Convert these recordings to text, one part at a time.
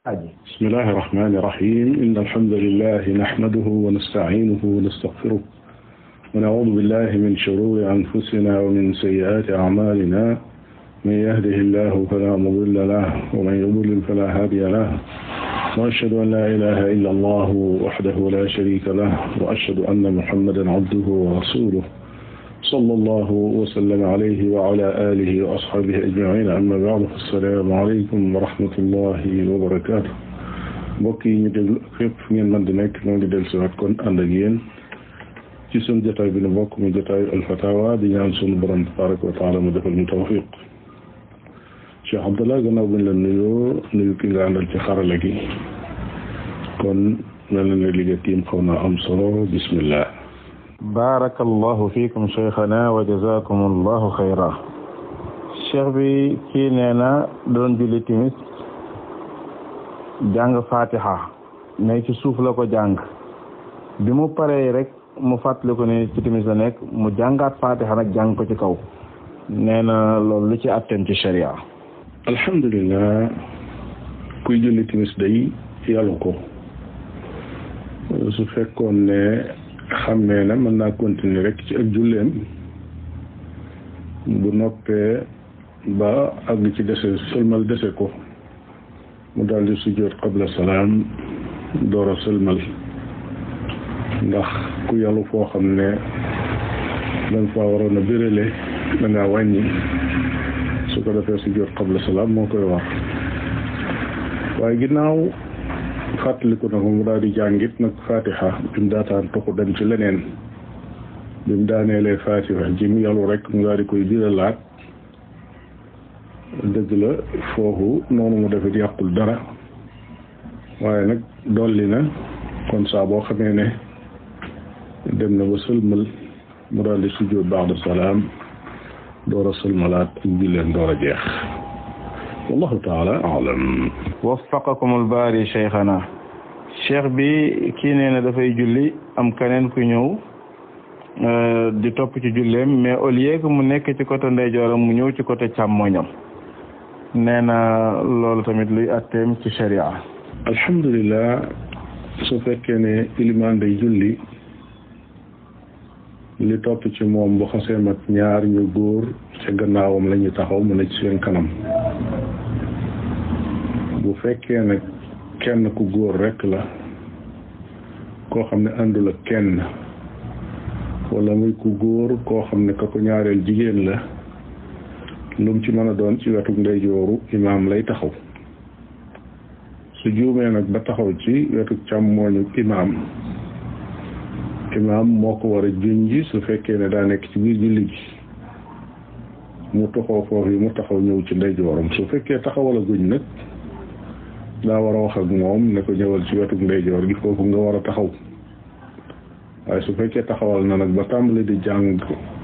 بسم الله الرحمن الرحيم إن الحمد لله نحمده ونستعينه ونستغفره ونعوذ بالله من شرور أنفسنا ومن سيئات أعمالنا من يهده الله فلا مضل له ومن يضلل فلا هادي له وأشهد أن لا إله إلا الله وحده لا شريك له وأشهد أن محمدا عبده ورسوله صلى الله وسلم عليه وعلى آله وأصحابه أجمعين أما بعد السلام عليكم ورحمة الله وبركاته mbokk yi ñu déglu fépp fu ngeen mën di nekk ñoo ngi dellu si waat kon ànd ak yéen ci sunu jotaay bi nu bokk mu jotaayu alfatawa di ñaan sunu borom tabaraka wa taala mu defal ñu tawfiq Cheikh Abdallah gannaaw buñ la nuyu ki nga àndal ci xarala gi kon mel na ne liggéey tiim xaw naa am solo bismillah barakallahu fiikum cheikhana wa jazakum allahu xayra cheikh bi kii nee na doon julli timis jàng fatiha mais ci suuf la ko jàng bi mu paree rek mu fàttali ko ne ci timis la nekk mu jàngaat fatiha nag jàng ko ci kaw nee na loolu lu ci attem ci sharia alhamdulillah kuy julli timis day yàllu ko su fekkoon ne xam ne na mën naa continuer rek ci ak julleem bu noppee ba àgg ci dese sëlmal dese ko mu daldi sujjóot qabla salaam door a sëlmal ndax ku yàllu foo xam ne danga faa waroon a bérélé dangaa wàññi su ko defee sujjóot qabla salaam moo koy war waaye ginnaaw fàttaliku na ko mu daal di jàngit nag fatiha bi mu daataan toxu dem ci leneen bi mu daaneelee fatiha ji mu yàllu rek mu daal di koy biralaat dëgg la foofu noonu mu defit yàqul dara waaye nag dolli na kon saa boo xamee ne dem na ba sëlmal mu daal di sujjóot ba'da salaam door a sëlmalaat ak julleen door a jeex wallahu taala a'lam waffaqakum al-baari cheikhana cheikh bi kii nee na dafay julli am keneen ku ñëw di topp ci julleem mais au lieu que mu nekk ci côté ndeyjooram mu ñëw ci côté càmmoñam nee na loolu tamit luy atteem ci sharia alhamdulillah su fekkee ne ilimaan day julli li topp ci moom bu xasee mat ñaar ñu góor ca gannaawam la ñuy taxaw mu ne ci seen kanam bu fekkee nag kenn ku góor rekk la koo xam ne àndul ak kenn wala muy ku góor koo xam ne ka ko ñaareel jigéen la lu mu ci mën a doon ci wetu ndeyjooru imaam lay taxaw su juumee nag ba taxaw ci wetu càmmooñu imaam moo ko war a junji su fekkee ne daa nekk ci biir julli gi mu taxaw foofu yi mu taxaw ñëw ci ndeyjooram su fekkee taxawal a guñ nag daa war a wax ak moom ne ko ñëwal ci wetu ndeyjoor gi foofu nga war a taxaw waaye su fekkee taxawal na nag ba tàmbali di jàng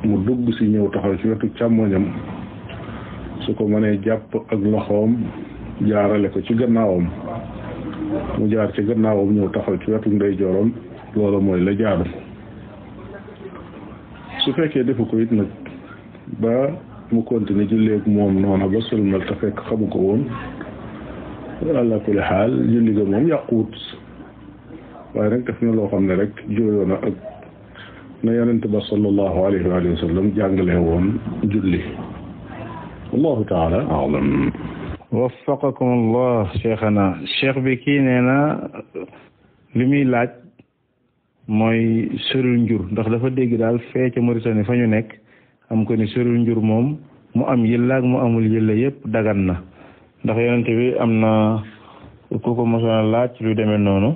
mu dugg si ñëw taxaw ci wetu càmmoñam su ko mënee jàpp ak loxoom jaarale ko ci gannaawam mu jaar ci gannaawam ñëw taxaw ci wetu ndeyjooram loolu mooy la jaaru su fekkee defu ko it nag ba mu continuer julleek moom noona ba sëlmal te fekk xamu ko woon ala kulli xaal julli ga moom yàquwut waaye nag def na loo xam ne rek jooyoon na ak na yonent ba sallallahu alayhi wa sallam jàngale woon julli wallahu taala a'lam waffaqakum allah cheikhana cheikh bi kii nee na li muy laaj mooy sërul njur ndax dafa dégg daal fee ca Mauritanie fa ñu nekk am ko ni sërul njur moom mu am yëlla ak mu amul yëlla yépp dagan na ndax yonent bi am na ku ko mosoon laaj lu demee noonu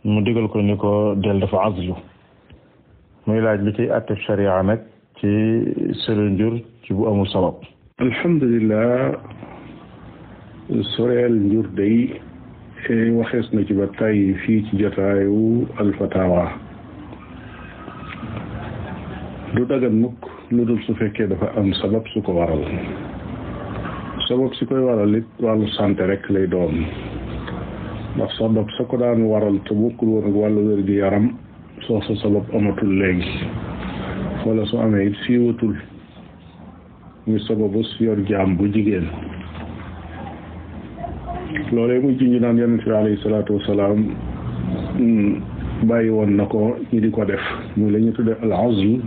mu digal ko ni ko del dafa azlu muy laaj li ciy atteb sharia nag ci sërul njur ci bu amul sabab alhamdulillah soreel njur day waxees na ci ba tey fii ci jotaayu alfatawa du dagan mukk lu dul su fekkee dafa am sabab su ko waral sabab si koy waral it wàllu santé rek lay doon ndax sabab sa ko daan waral te bokkul woon ak wàllu wér gi yaram soo sa sabab amatul léegi wala su amee it siiwatul muy sababu yor jaam bu jigéen loolee muy ci ñu naan yonent bi alayhi salaatu wasalaam bàyyi woon na ko ñi di ko def muy la ñu tudde al azl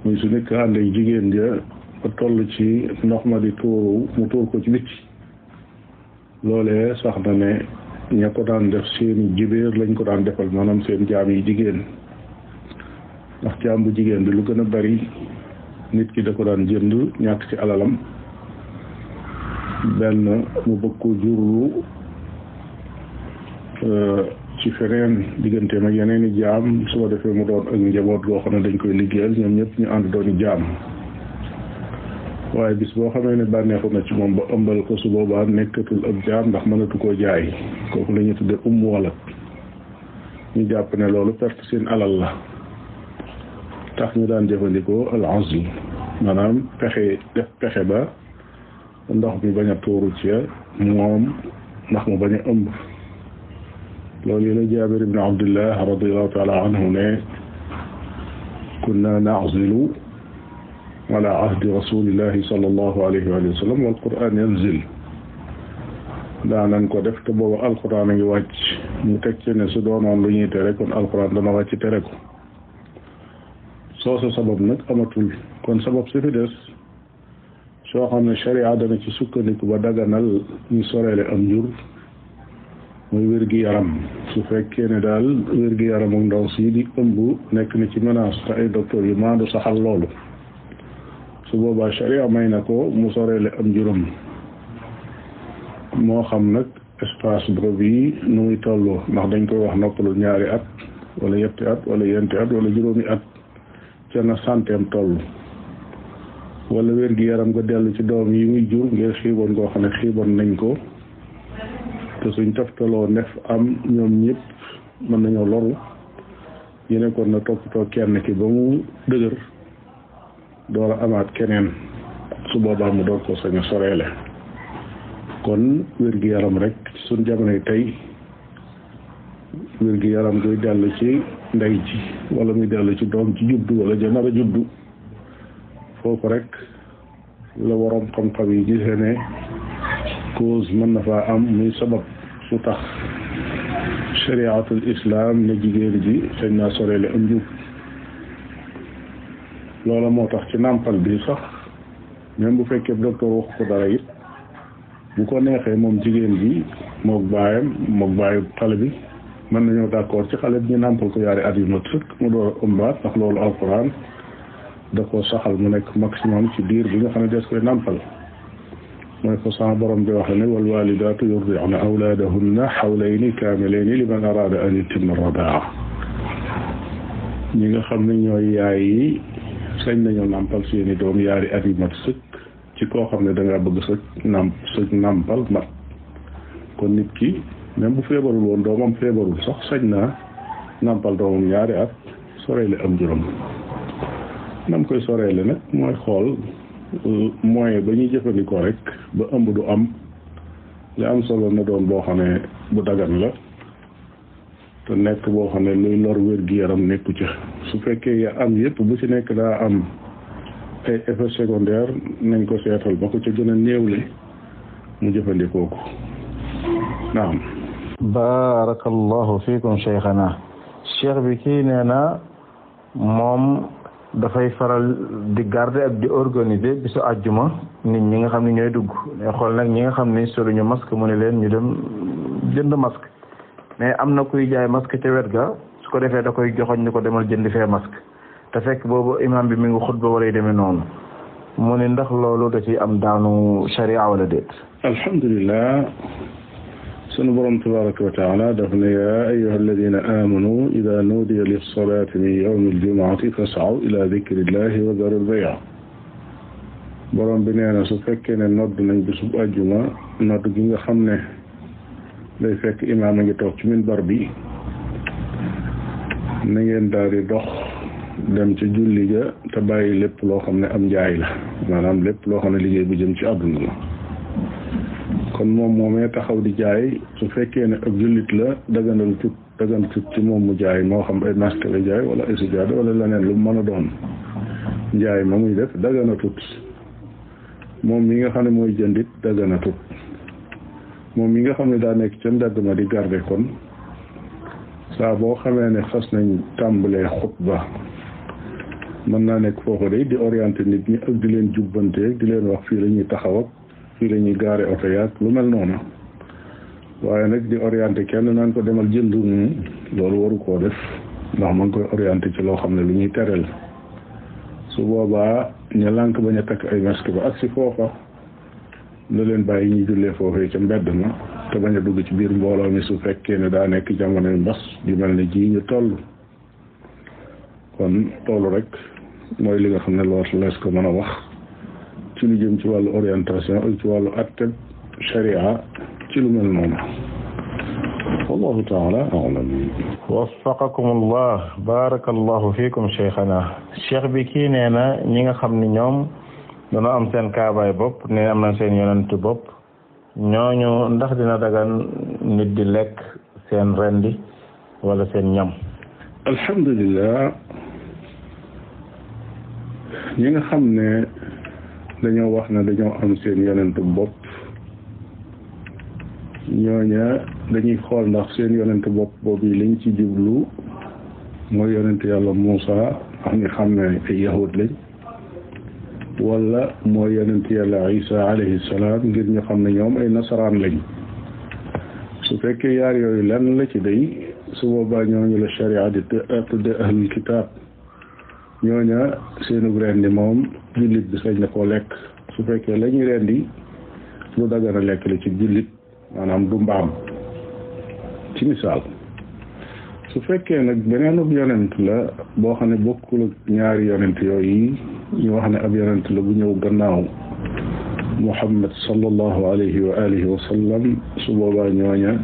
muy su nekk ànd ak jigéen ja ba toll ci ndox ma di tuuru mu tuur ko ci bitti loolee sax na ne ña ko daan def seeni jibéer lañ ko daan defal maanaam seen jaam yi jigéen ndax jaam bu jigéen bi lu gën a bari nit ki da ko daan jënd ñàkk ci alalam benn mu bëgg ko jurlu ci feneen digganteem ak yeneen i jaam su ko defee mu doon ak njaboot goo xam ne dañ koy liggéeyal ñoom ñëpp ñu ànd dooni jaam waaye bis boo xamee ne bànneexu na ci moom ba ëmbal ko su boobaa nekkatul ab jaam ndax mënatu koo jaay kooku la ñuy tudde walad ñu jàpp ne loolu perte seen alal la tax ñu daan jëfandikoo al azl maanaam pexe ba ndox mi bañ a tuuru ci moom ndax mu bañ a ëmb loolu yi la Jaabir ibn Abdullah radiyallahu taala anhu ne kunna na'zilu ala ahdi rasulillahi sallallahu alayhi wa sallam wal quran yanzil daanan ko def te boobu alquran a ngi wàcc mu teg ci ne su doonoon lu ñuy tere kon alquran dana wàcc tere ko soosu sabab nag amatul kon sabab si fi des soo xam ne sharia dana ci sukkandiku ba daganal ñu soreele am njur muy wér-gi-yaram su fekkee ne daal wér-gi-yaram ak ndaw si di ëmb nekk na ci menace te ay docteur yu maandu saxal loolu su boobaa sharia may na ko mu soreele am juróom moo xam nag espace boobu yi nu muy tolloo ndax dañ koy wax noppalul ñaari at wala yetti at wala yenti at wala juróomi at ca na santeem toll wala wér-gi-yaram nga dellu ci doom yi muy jur ngir xiiboon koo xam ne xiiboon nañ ko te suñ taftaloo nef am ñoom ñëpp mën nañoo loru ñu ne kon na toppatoo kenn ki ba mu dëgër door a amaat keneen su boobaa mu door ko sañ a soreele kon wér-gi-yaram rek suñ jamonoy tey wér-gi-yaram guy dellu ci ndey ji wala muy dellu ci doom ci juddu wala ja nar a juddu foofu rek la waroom xam-xam yi gisee ne cause mën na faa am muy sabab su tax shariatul islam ne jigéen ji sañ naa soreele am njub loola moo tax ci nàmpal bi sax même bu fekkee docteur wax ko dara it bu ko neexee moom jigéen ji mook baayu xale bi mën nañoo d'accord ci xale bi ñu nàmpal ko yaari at yu mat sëkk mu door a ëmbaat ndax loolu alquran da ko saxal mu nekk maximum ci diir bi nga xam ne des koy nàmpal mooy ko sama borom bi wax ne wal walidaatu yurdi'na awlaadahunna hawlayni kaamilayni liman araada an yutimma radaa ñi nga xam ne ñooy yaay yi sañ nañoo nàmpal seeni doom yaari at yu mat sëkk ci koo xam ne dangaa bëgg sëkk nàmpal mat kon nit ki même bu feebarul woon doomam feebarul sax sañ naa nàmpal doomam ñaari at soreele am juróom nam koy soreele nag mooy xool moyen ba ñuy jëfandikoo rek ba ëmb du am li am solo na doon boo xam ne bu dagan la te nekk boo xam ne luy lor wér-gi-yaram nekku ca su fekkee ya am yëpp bu ci nekk daa am ay effet secondaire nañ ko seetal ba ko ca gën a néewle mu jëfandikoo ko naam barakallahu fiikum cheikhana cheikh bi kii nee na moom dafay faral di garder ak di organiser bisu àjjuma nit ñi nga xam ne ñooy dugg day xool nag ñi nga xam ne soluñu masque mu ne leen ñu dem jënd masque mais am na kuy jaay masque ca wet ga su ko defee da koy joxoñ ni ko demal jënd fee masque te fekk boobu imam bi mi ngi xutba wala demee noonu mu ne ndax loolu da ci am daanu sharia wala déet. alhamdulillah sunu borom tabaraka wa taala daf ne yaa ayyuha alladina amanu ida nuudiya lissalati min yawmi aljumuati fasaw ila dikrillahi wa daru lbaya borom bi nee na su fekkee ne nodd nañ bisub àjjuma nodd gi nga xam ne day fekk imaam a ngi toog ci minbar bi na ngeen daal di dox dem ci julli ga te bàyyi lépp loo xam ne am njaay la maanaam lépp loo xam ne liggéey bu jëm ci àdduna la kon moom moomee taxaw di jaay su fekkee ne ab jullit la dagan tut ci moom mu jaay moo xam ay masque la jaay wala ay sijaada wala leneen lu mën a doon njaay ma muy def dagana tut moom mi nga xam ne mooy jëndit dagana tut moom mi nga xam ne daa nekk ca mbedd ma di garde kon saa boo xamee ne xas nañ tàmbalee xutba mën naa nekk foofu day di orienté nit ñi ak di leen jubbante di leen wax fii la ñuy taxaw ak fii la ñuy gaare oto yaag lu mel noonu waaye nag di orienté kenn naan ko demal jënd loolu waru koo def ndax ma ngi koy orienté ci loo xam ne lu ñuy tereel su boobaa ñu lànk bañ a takk ay masque ba ak si foofa la leen bàyyi ñu jullee foofee ca mbedd ma te bañ a dugg ci biir mbooloo mi su fekkee ne daa nekk jamonoy mbas ju mel ne ji ñu toll kon loolu rek mooy li nga xam ne loolu lees ko mën a wax ci lu jëm ci wàllu orientation ak ci wàllu atteb sharia ci lu mel noonu wallahu taala alam waffaqakum allah barakallahu fiikum cheikhana cheikh bi kii nee na ñi nga xam ni ñoom dañoo am seen kaabaay bopp ne am na seen yonentu bopp ñooñu ndax dina dagan nit di lekk seen rendi wala seen ñam alhamdulillah ñi nga xam ne dañoo wax ne dañoo am seen yonentu bopp ñooña dañuy xool ndax seen yonentu bopp boobu liñ ci jublu mooy yonentu yàlla Muusa xam nga xam ne ay yahud lañ wala mooy yonentu yàlla Isa alayhi salaam ngir ñu xam ne ñoom ay nasaraan lañ su fekkee yaar yooyu lenn la ci day su boobaa ñooñu la sharia di tudde ahlul kitaab ñooña seenu rendi moom jullit bi sañ na koo lekk su fekkee la ñuy rendi lu dagana lekk la ci jullit maanaam du mbaam ci misaal su fekkee nag beneenub yonent la boo xam ne bokkul ak ñaari yonent yooyu ñu wax ne ab yonent la bu ñëw gannaaw Muhammad sallallahu alayhi wa alihi wa sallam su boobaa ñooña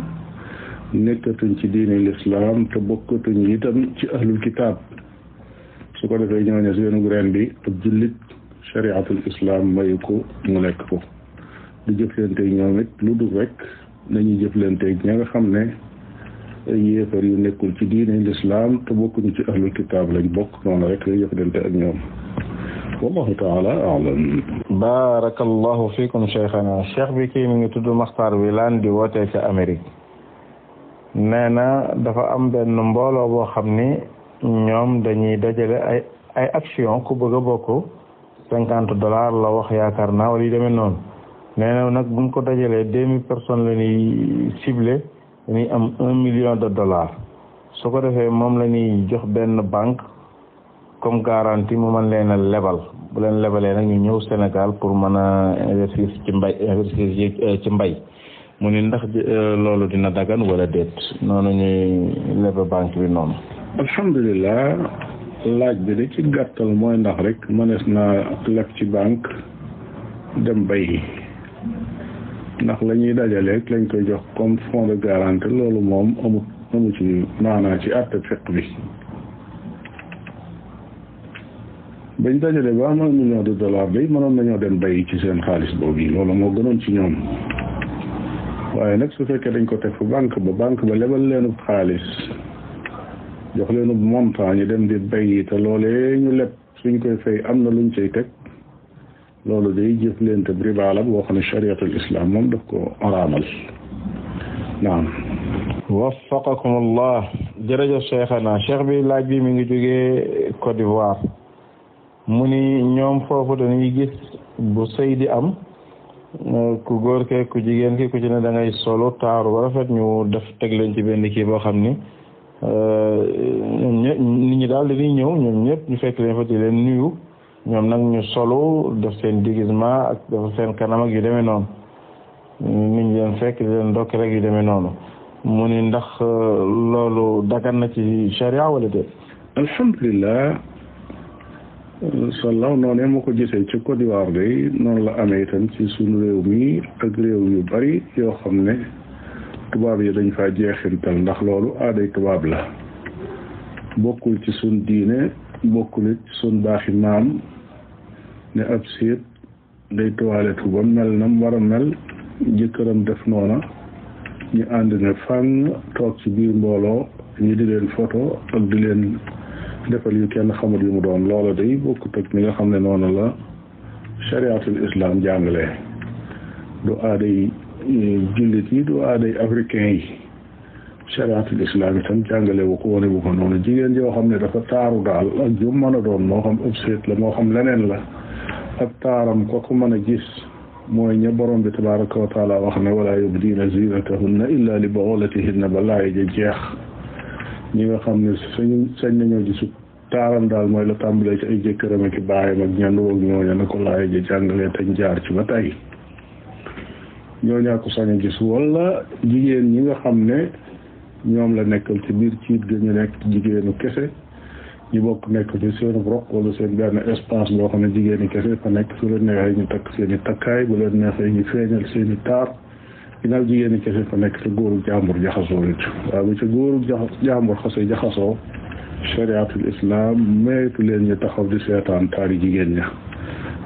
nekkatuñ ci diine l'islam te bokkatuñ itam ci ahlul kitaab su ko defee ñooña seenu reen bi ab jullit shariatul islam mayu ko mu lekk ko du jëflanteeg ñoom it lu dul rek nañuy jëflanteeg ña nga xam ne ay yéefar yu nekkul ci diine l'islam te bokkuñu ci ahlul kitaab lañ bokk noonu rek lay jëflante ak ñoom wallahu taala alam barakallahu fikum cheikhana cheikh bi kii mi ngi tudd Maxtaar Wilane di wootee ca Amérique nee na dafa am benn mbooloo boo xam ni ñoom dañuy dajale ay action ku bëgg a bokk $50 la wax yaakaar naa wala yu demee noonu nee na nag buñ ko dajalee 2000 personnes la ñuy ciblé dañuy am $1 million su ko defee moom la ñuy jox benn banque comme garantie mu mën leen a lebal bu leen lebalee nag ñu ñëw Sénégal pour mën a investir ci mbay mu ni ndax loolu dina dagan wala déet noonu ñuy lebe banque bi noonu. alhamdulilah laaj bi de ci gàttal mooy ndax rek mënees naa leb ci banque dem bay ndax la ñuy dajaleeg lañ koy jox comme fonds de garantie loolu moom amu ci maanaa ci àtte fiq bi. bañ dajale ba am $1 million day mënoon nañoo dem bay ci seen xaalis boobu yi loolu moo gënoon ci ñoom waaye nag su fekkee dañ ko teg fa banque ba lebal leenub xaalis jox leenub montant ñu dem di bay te loolee ñu leb suñ koy fay am na luñ cay teg loolu day jëflante riba la boo xam ne chariatul islam moom daf ko araamal naam waffaqakum allah jërëjëf cheikhana cheikh bi laaj bi mi ngi jógee Côte d'Ivoire mu ni ñoom foofu dañuy gis bu sëy di am ku góor ke ku jigéen ki ku ci ne da ngay solo taaru ba rafet ñu def teg leen ci benn kii boo xam ni ñoom ñëpp nit ñi daal dañuy ñëw ñoom ñëpp ñu fekk leen fa di leen nuyu ñoom nag ñu solo def seen déguisement ak def seen kanam ak yu demee noonu nit ñi leen fekk di leen ndokk rek yu demee noonu mu ni ndax loolu dagan na ci charia wala déet. alhamdulilah sallaw noonu ma ko gisee ci Côte d'Ivoire day noonu la amee itam ci suñu réew mi ak réew yu bari yoo xam ne tubaab yi dañ faa jeexintal ndax loolu aaday tubaab la bokkul ci suñ diine bokkul ci suñ baaxi maam ne ab séet day toiletu ba mel na mu war a mel jëkkëram def noona ñu ànd ne fang toog ci biir mbooloo ñu di leen photo ak di leen defal yu kenn xamul yu mu doon loola day bokkut ak ni nga xam ne noonu la chariatul islam jàngale du aaday jullit yi du aaday africain yi chariatul islam itam jàngale wu ko wane bu ko noonu jigéen joo xam ne dafa taaru daal ak jum mën a doon moo xam ëpp seet la moo xam leneen la ak taaram ko ko mën a gis mooy ña borom bi tabaraka wa taala wax ne wala yubdina zinatahunna illa li bu'ulatihinna ba laay ja jeex ñi nga xam ne sañ nañoo gisu taaram daal mooy la tàmbalee ci ay jëkkëram ak baayam ak ñandu ak ñooña na ko laay ja jàngalee tañ jaar ci ba tey ñooñaa ko sañ a gis wala jigéen ñi nga xam ne ñoom la nekkal ci biir ciit ga ñu nekk jigéenu kese ñu bokk nekk ci seen roq wala seen benn espace boo xam ne jigéeni kese fa nekk su leen neexee ñu takk seen i takkaay bu leen neexee ñu feeñal seen i taar ginnaaw jigéeni kese fa nekk te góoru jàmbur jaxasoo it waaw bu ca góoru jàmbur xasee jaxasoo chariatul islam maytu leen ñu taxaw di seetaan taari jigéen ña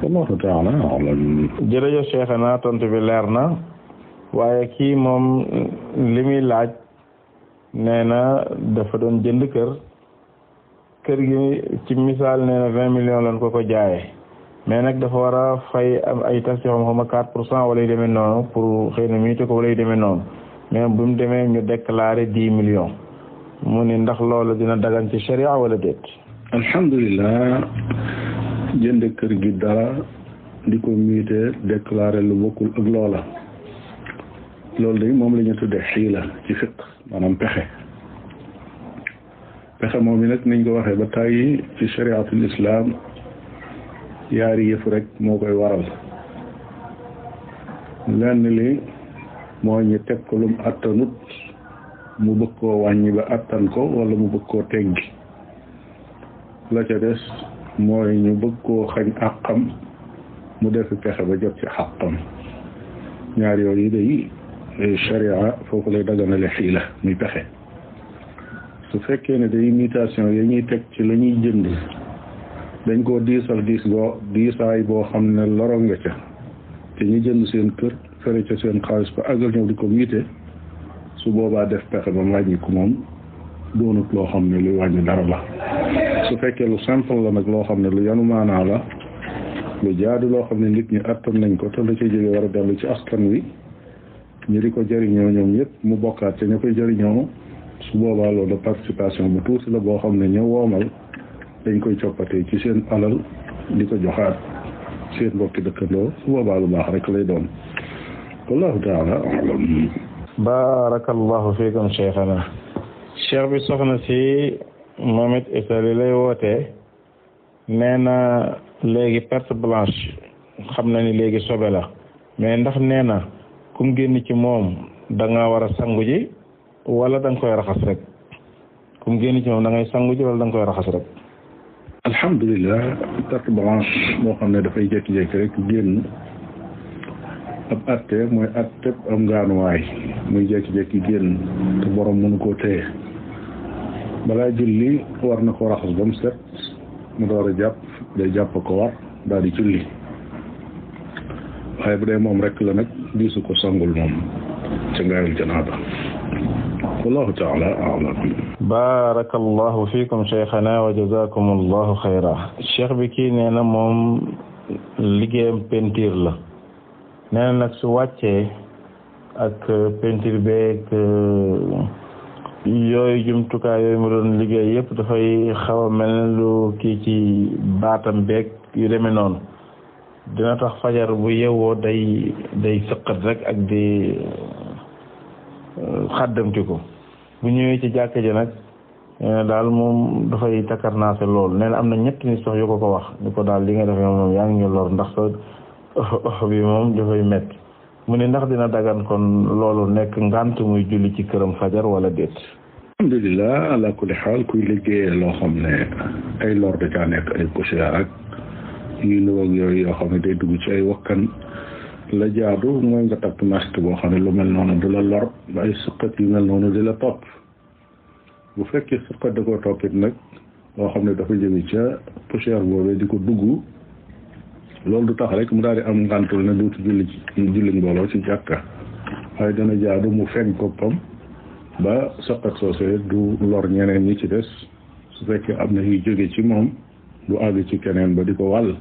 wallahu taala alam. jërëjëf Cheikhana tontu bi leer na waaye kii moom li muy laaj nee na dafa doon jënd kër gi ci misaal nee na 20 millions lañ ko jaayee mais nag dafa war a fay am ay tax yoo xam ne 4% wala yu demee noonu pour xëy na miite ko wala yu demee noonu mais bu mu demee ñu déclaré 10 millions mu ni ndax loolu dina dagan ci sharia wala déet. alhamdulilah jënd kër gi dara di ko miite déclaré lu bokkul ak loola loolu de moom la ñu tuddee xiila ci fiq maanaam pexe moom mi nag niñ ko waxee ba tàyyi ci chariatul islam yaari yëf rek moo koy waral lenn li mooy ñu teg ko lum attanut mu bëgg koo wàññi ba attan ko wala mu bëgg koo teggi la ca des mooy ñu bëgg koo xañ àqam mu defi pexe ba jot ci àqam ñaar yooyu day sharia foofu lay daganale xiila muy pexe su fekkee ne day imitation yi ñuy teg ci la ñuy jënd dañ koo diisaay boo xam ne loro nga ca te ñu jënd seen kër fere ca seen xaalis ba àggal ñëw di ko miite su boobaa def pexe ba wàññi ko moom doonut loo xam ne luy wàññi dara la su fekkee lu simple la nag loo xam ne lu yanu maanaa la lu jaadu loo xam ne nit ñi attan nañ ko te la ci jóge war a dellu ci askan wi ñu di ko jëriñoo ñoom ñëpp mu bokkaat ca ñu koy jëriñoo su boobaa loolu participation bu tuuti la boo xam ne ña woomal dañ koy coppatee ci seen alal di ko joxaat seen mbokki dëkkandoo su boobaa lu baax rek lay doon wallahu taala alam. barakallahu fiikum cheikhana cheikh bi soxna si moom it Italie lay wootee nee na léegi perte blanche xam na ni léegi sobe la mais ndax nee na kum génn ci moom da nga war a sangu ji wala da nga koy raxas rek kum génn ci moom da ngay sangu ji wala da nga koy raxas rek. alhamdulilah perte blanche boo xam ne dafay jékki-jékki rek génn ab atte mooy atte am ngaanuwaay muy jékki-jékki génn te borom mënu koo téye balaa julli war na ko raxas ba mu set mu door a jàpp day jàpp ko war daal di julli waaye bu dee moom rek la nag diisu ko sangul moom ca ngaayul janaaba wallahu taala a'lam. barakallahu fiikum cheikhana wa jazakum allahu xayra. cheikh bi kii nee na moom liggéeyam peinture la nee na nag su wàccee ak peinture beeg yooyu jumtukaay yooyu mu doon liggéey yëpp dafay xaw a mel ne lu kii ci baatam beeg yu demee noonu dina tax fajar bu yewwoo day sëqat rek ak di xàddamti ko bu ñëwee ci jàkka ji nag daal moom dafay takkarnaase loolu nee na am na ñetti nit sax yu ko wax ni ko daal li nga defee moom yaa ngi ñu lor ndax sa bi moom dafay metti mu ne ndax dina dagan kon loolu nekk ngant muy julli ci këram fajar wala déet. alhamdulilah ala kulli xaal kuy liggéeyee loo xam ne ay lor da caa nekk ay poussière ak yu nuwoog yooyu yoo xam ne day dugg ci ay wakkan la jaadu mooy nga takk masque boo xam ne lu mel noonu du la lor ba ay sëqat yu mel noonu di la topp bu fekkee sëqat da koo toppit nag loo xam ne dafa jëme ca poussière boobee di ko dugg loolu du tax rek mu daal di am ngantul ne duutu julli mbooloo ci jàkka waaye dana jaadu mu fekk boppam ba sëqat soosee du lor ñeneen ñi ci des su fekkee am na yuy jóge ci moom du àgg ci keneen ba di ko wàll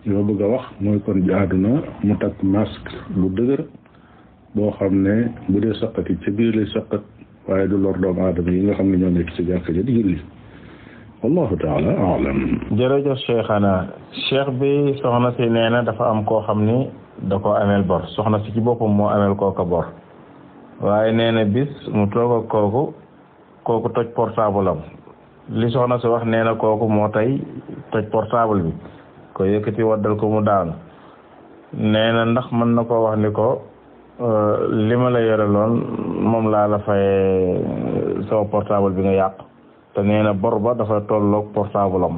li ma bëgg a wax mooy kon jaadu na mu takk masque lu dëgër boo xam ne bu dee saqat yi ca biir lay saqat waaye du lor doomu aadama yi nga xam ne ñoo nekk ci jàkka ja di julli wallahu taala alam. jërëjëf Cheikhana cheikh bi soxna si nee na dafa am koo xam ni da ko ameel bor soxna si ci boppam moo ameel kooka bor waaye nee na bis mu toog ak kooku toj portable am li soxna si wax nee na kooku moo tey toj portable bi ko yëkkati waddal ko mu daanu nee na ndax mën na koo wax ni ko li ma la yore loon moom laa la faye sama portable bi nga yàq te nee na bor ba dafa tolloog portable am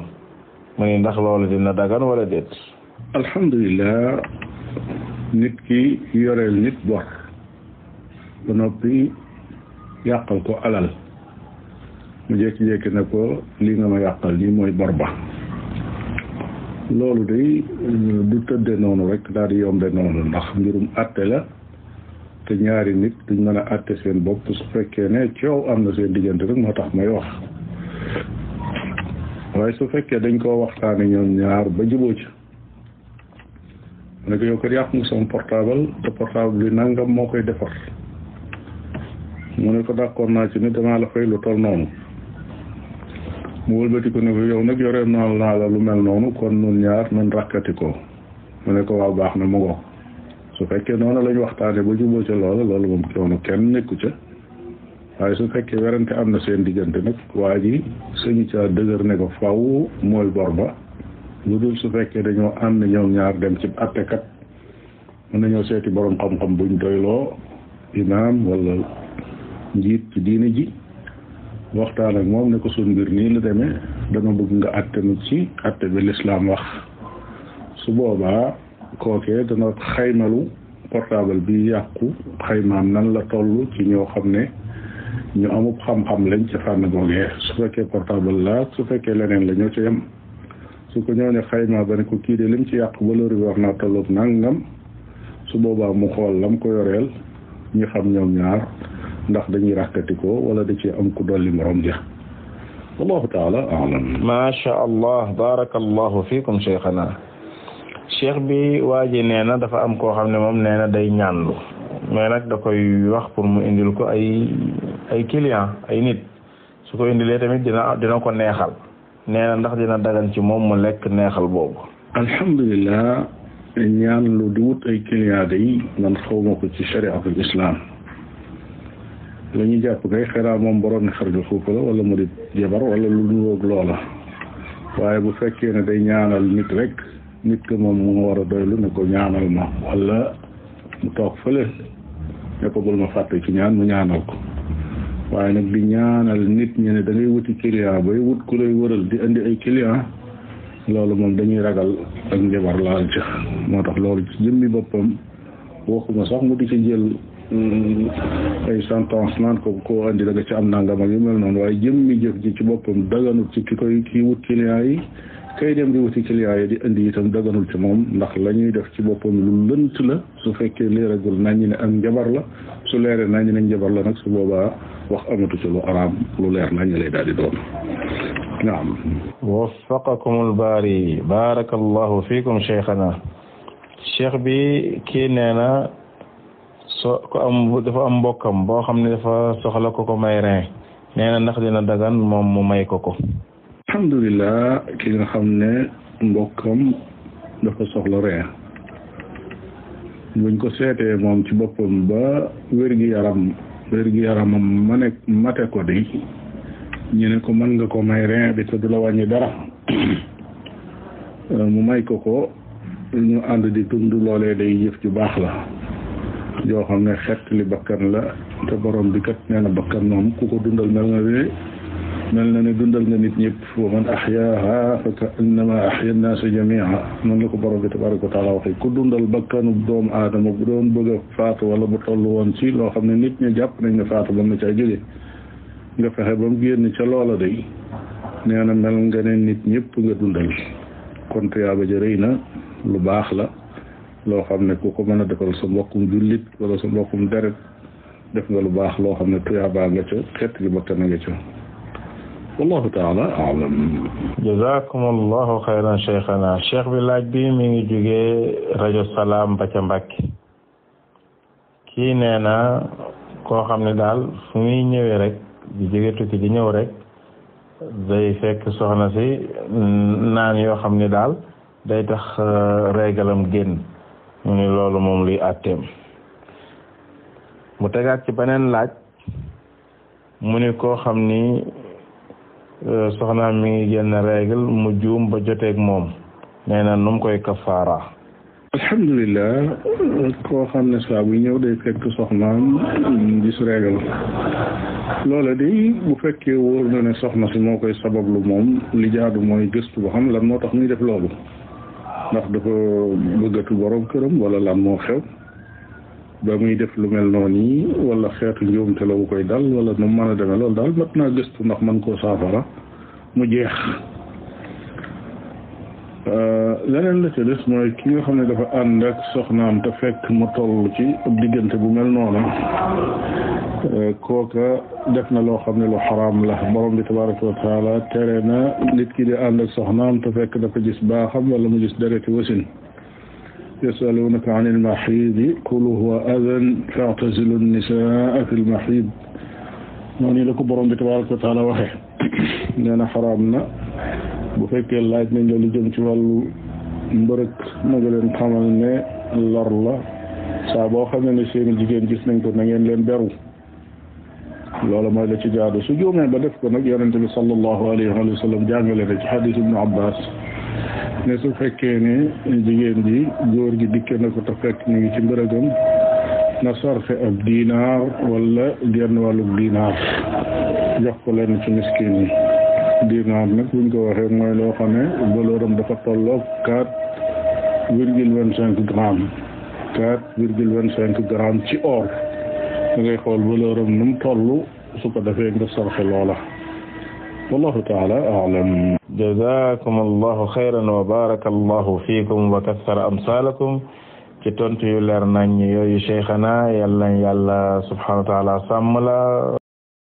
mu ni ndax loolu dina dagan wala déet. alhamdulilah nit ki yoreel nit bor ba noppi yàqal ko alal mu jékki-jékki ne ko lii nga ma yàqal lii mooy bor ba loolu day du tëdde noonu rek daal di yombe noonu ndax mbirum àtte la te ñaari nit duñ mën a àtte seen bopp su fekkee ne coow am na seen diggante rek moo tax may wax waaye su fekkee dañ koo waxtaane ñoom ñaar ba jubóo ci ne ko yow kat yàq nga sama portable te portable bi nangam moo koy defar mu ne ko d'accord naa ci ni damaa la fay lu toll noonu mu wëlbati ko ne ko yow nag yoree naa la lu mel noonu kon nun ñaar nan rakkati ko mu ne ko waaw baax na mu ngo su fekkee noonu lañ waxtaane ba jubóo ca loola loolu moom coono kenn nekku ca waaye su fekkee werante am na seen diggante nag waa ji suñu ca dëgër ne ko faw mooy bor ba lu dul su fekkee dañoo ànd ñoom ñaar dem ci attekat mën nañoo seeti borom xam-xam buñ doyloo imaam wala njiit ci diini ji waxtaan ak moom ne ko suñ mbir nii la demee dama bëgg nga atte nu ci atte bi lislaam wax su boobaa kookee dana xaymalu portable bi yàqu xaymaam nan la toll ci ñoo xam ne ñu amub xam-xam lañ ca fànn googee su fekkee portable la su fekkee leneen la ñoo ca yem su ko ñëw ne xayma ba ne ko kii de lim ci yàq valeur bi war naa tolloog nangam su boobaa mu xool lam ko yoreel ñu xam ñoom ñaar ndax dañuy ràkkatikoo wala da ci am ku dolli morom ja wallahu taala alam. macha allah barakallahu fiikum cheikhana cheikh bi waa ji nee na dafa am koo xam ne moom nee na day ñaanlu mais nag da koy wax pour mu indil ko ay client ay nit su ko indilee tamit dina ko neexal nee na ndax dina dagan ci moom mu lekk neexal boobu. alhamdulilah ñaan lu di wut ay client day man xawma ko ci shariatul islam la ñuy jàpp kay xeraa moom borom ne xarju foofu la wala mu di jabar wala lu nuroog loola waaye bu fekkee ne day ñaanal nit rek nit ko moom mu war a doylu ne ko ñaanal ma wala mu toog fële ne ko bul ma fàtte ci ñaan mu ñaanal ko waaye nag di ñaanal nit ñi ne da ngay wuti client bay wut ku lay wëral di indi ay client loolu moom dañuy ragal ak njabar laal ca moo tax loolu ci jëmmi boppam waxuma sax mu di ci jël ay sentence naan ko koo andi da nga ci am nangam ak yu mel noonu waaye jëmmi jëf ji ci boppam daganul ci ki wut client yi kay dem di wuti client yi di indi itam daganul ci moom ndax la ñuy def ci boppam lu lënt la su fekkee leeragul nañu ne ak njabar la su leeree nañu ne njabar la nag su boobaa wax amatu ci lu araam lu leer nañu lay daal di doon. naam. waffaqakumul baari barakallahu fiikum cheikhana cheikh bi kii nee na dafa am mbokkam boo xam ne dafa soxla ko may rein nee na ndax dina dagan moom mu may ko. alhamdulilah ki nga xam ne mbokkam dafa soxla rein buñ ko seetee moom ci boppam ba wér-gi-yaramam mate ko di ñu ne ko mën nga ko may rein bi te du la wàññi dara mu may ko ñu ànd di dund loolee day jëf ju baax la joo xam ne xett li bakkan la te borom bi kat nee na bakkan moom ku ko dundal mel na ne dundal nga nit ñëpp wa man ahyaaha fa ka annama ahya an-naasa jamii'a noonu la ko borom bi tabaaraka wa taala waxee ku dundal bakkanu doomu aadama bu doon bëgg a faatu wala bu toll woon ci loo xam ne nit ñi jàpp nañ ne faatu ba mu caa jóge nga fexe ba mu génn ca loola day nee na mel nga ne nit ñëpp nga dundal kon tuyaaba ja rëy na lu baax la loo xam ne ku ko mën a defal sa mbokkum jullit wala sa mbokkum deret def nga lu baax loo xam ne tuyaabaa nga ca xett gi bakkan nga ca wallahu taala a'lam. jazakumullahu xayran cheikhana cheikh bi laaj bi mi ngi jógee rajo Salaam ba ca Mbàkke kii nee na koo xam ne daal fu muy ñëwee rek di jóge tukki di ñëw rek day fekk soxna si naan yoo xam ne daal day tax régalam génn mu ni loolu moom luy àtteem. mu tegaat ci beneen laaj mu ni koo xam ni soxnaam mi ngi génn régal mu juum ba joteeg moom nee na nu mu koy kafaara. alhamdulilah koo xam ne saa bu ñëw day fekk soxnaam gis régal loola de bu fekkee wóor na ne soxna si moo koy sabablu moom li jaadu mooy gëstu ba xam lan moo tax muy def loolu ndax dafa bëggatu borom këram wala lan moo xew ba muy def lu mel noonu yi wala xeetu njuumte la bu koy dal wala nu mën a demee loolu daal mat naa gëstu ndax man koo saafara mu jeex. leneen la ca des mooy ki nga xam ne dafa ànd ak soxnaam te fekk mu toll ci ab diggante bu mel noonu kooka def na loo xam ne lu xaraam la borom bi tabaraka wa taala tere na nit ki di ànd ak soxnaam te fekk dafa gis baaxam wala mu gis dereti wasin yasalunaka an ilmaxiidi qul huwa adan fa'tazilu nisaa fi lmaxiid noonu la ko borom bi tabaraka wa taala waxe nee na xaraam na bu fekkee laaj nañ la lu jëm ci wàllu mbërëk na nga leen xamal ne lor la saa boo xam ne seeni jigéen gis nañ ko na ngeen leen beru loola mooy la ci jaadu su juumee ba def ko nag yonente bi sallallahu alayhi wa sallam jàngale na ci xadis ibnu abbas ne su fekkee ne jigéen ji góor gi dikke na ko te fekk ñu ngi ci mbërëgam na sarfe ab dinaar wala genn wàllub dinaar jox ko leen ci miskin yi dinaar nag buñ ko waxee mooy loo xam ne valeur am dafa tolloog 4,25 grammes 4,25 grammes ci or da ngay xool valeur am nu mu toll su ko defee nga sarxe loola wallahu taala a'lam. jazakum allahu xayran wa baraka allahu fiikum wa kassara amsalakum ci tontu yu leer nañ yooyu cheikhana yàlla subhanahu wa taala sàmm la